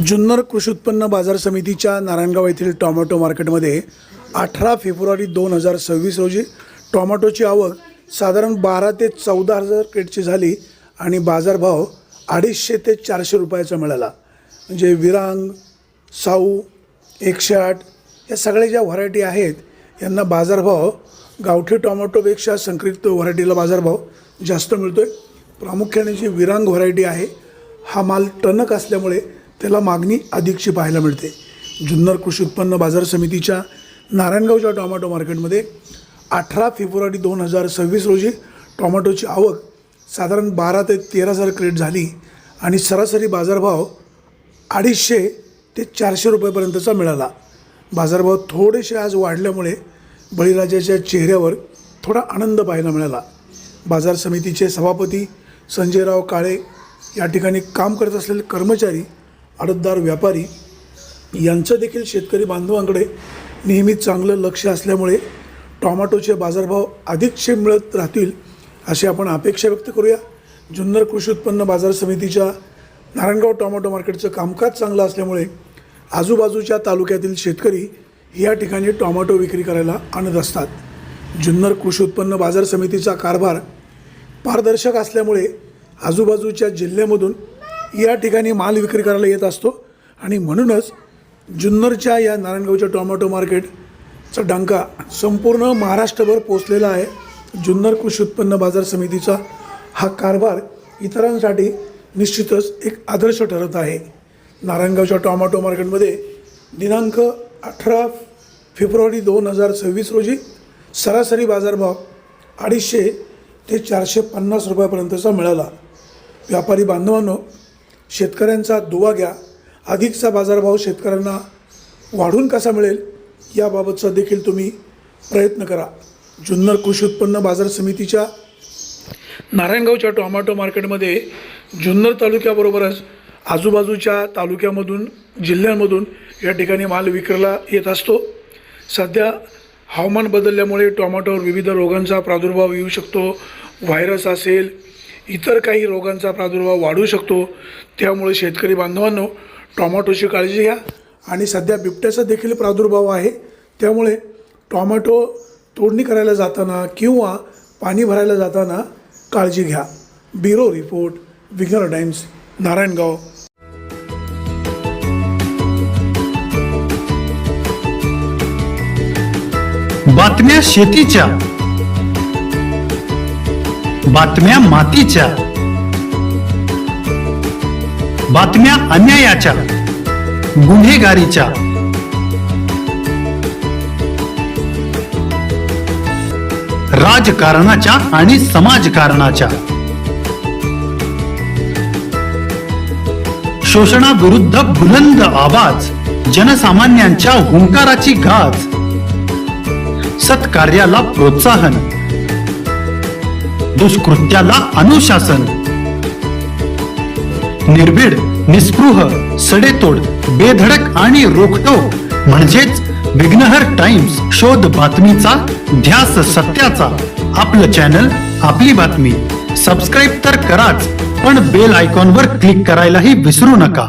जुन्नर कृषी उत्पन्न बाजार समितीच्या नारायणगाव येथील टोमॅटो मार्केटमध्ये 18 फेब्रुवारी 2026 रोजी टोमॅटोची आवक साधारण 12 ते 14 हजार क्रेटची झाली आणि बाजारभाव 250 ते 400 रुपयाचा मिळाला। म्हणजे विरांग, साऊ, 108 या सगळ्या ज्या व्हरायटी आहेत यांना बाजारभाव गावठी टोमॅटोपेक्षा संकरित व्हरायटीला बाजारभाव जास्त मिळतो आहे। प्रामुख्याने जी विरांग व्हरायटी आहे हा माल टणक असल्यामुळे त्याला मागणी अधिकची पाहायला मिळते। जुन्नर कृषी उत्पन्न बाजार समितीच्या नारायणगावच्या टोमॅटो मार्केटमध्ये 18 फेब्रुवारी 2026 रोजी टोमॅटोची आवक साधारण 12 ते 13 हजार क्रेट झाली आणि सरासरी बाजारभाव 250 ते 400 रुपयापर्यंतचा मिळाला। बाजारभाव थोडेसे आज वाढल्यामुळे बळीराजाच्या चेहऱ्यावर थोडा आनंद पाहायला मिळाला। बाजार समितीचे सभापती संजयराव काळे या ठिकाणी काम करत असलेले कर्मचारी, आडतदार, व्यापारी यांचं देखील शेतकरी बांधवांकडे नेहमी चांगलं लक्ष असल्यामुळे टोमॅटोचे बाजारभाव अधिकचे मिळत राहतील अशी आपण अपेक्षा व्यक्त करूया। जुन्नर कृषी उत्पन्न बाजार समितीच्या नारायणगाव टोमॅटो मार्केटचं कामकाज चांगलं असल्यामुळे आजूबाजूच्या तालुक्यातील शेतकरी या ठिकाणी टोमॅटो विक्री करायला आणत असतात। जुन्नर कृषी उत्पन्न बाजार समितीचा कारभार पारदर्शक असल्यामुळे आजूबाजूच्या जिल्ह्यामधून या ठिकाणी माल विक्री करायला येत असतो आणि म्हणूनच जुन्नरच्या या नारायणगावच्या टोमॅटो मार्केटचा डंका संपूर्ण महाराष्ट्रभर पोचलेला आहे। जुन्नर कृषी उत्पन्न बाजार समितीचा हा कारभार इतरांसाठी निश्चितच एक आदर्श ठरत आहे। नारायणगावच्या टोमॅटो मार्केटमध्ये दिनांक 18 फेब्रुवारी 2026 रोजी सरासरी बाजारभाव 250 ते 450 रुपयापर्यंतचा मिळाला। व्यापारी बांधवांनो, शेतकऱ्यांचा दुवा घ्या। अधिकचा बाजारभाव शेतकऱ्यांना वाढून कसा मिळेल याबाबतचा देखील तुम्ही प्रयत्न करा। जुन्नर कृषी उत्पन्न बाजार समितीच्या नारायणगावच्या टोमॅटो मार्केटमध्ये जुन्नर तालुक्याबरोबरच आजूबाजूच्या तालुक्यामधून, जिल्ह्यांमधून या ठिकाणी माल विक्रीला येत असतो। सध्या हवामान बदलल्यामुळे टोमॅटोवर विविध रोगांचा प्रादुर्भाव येऊ शकतो। व्हायरस असेल, इतर काही रोगांचा प्रादुर्भाव वाढू शकतो। त्यामुळे शेतकरी बांधवांनो, टोमॅटोची काळजी घ्या। आणि सध्या बिबट्याचा देखील प्रादुर्भाव आहे, त्यामुळे टोमॅटो तोडणी करायला जाताना किंवा पाणी भरायला जाताना काळजी घ्या। Bureau report, Vighnar Times, Narayangaon. बातम्या शेतीच्या, बातम्या मातीच्या, बातम्या अन्यायाच्या, गुन्हेगारीच्या, राजकारणाच्या आणि समाजकारणाच्या, शोषणाविरुद्ध बुलंद आवाज, जनसामान्यांच्या हुंकाराची गाज, सत्कार्याला प्रोत्साहन, दुष्कृत्याला अनुशासन, निर्भीड, निस्पृह, सडेतोड, बेधडक आणि रोखटोक म्हणजेच विघ्नहर टाइम्स। शोध बातमीचा, ध्यास सत्याचा। आपलं चॅनल, आपली बातमी। सबस्क्राईब तर कराच, पण बेल आयकॉनवर क्लिक करायलाही विसरू नका।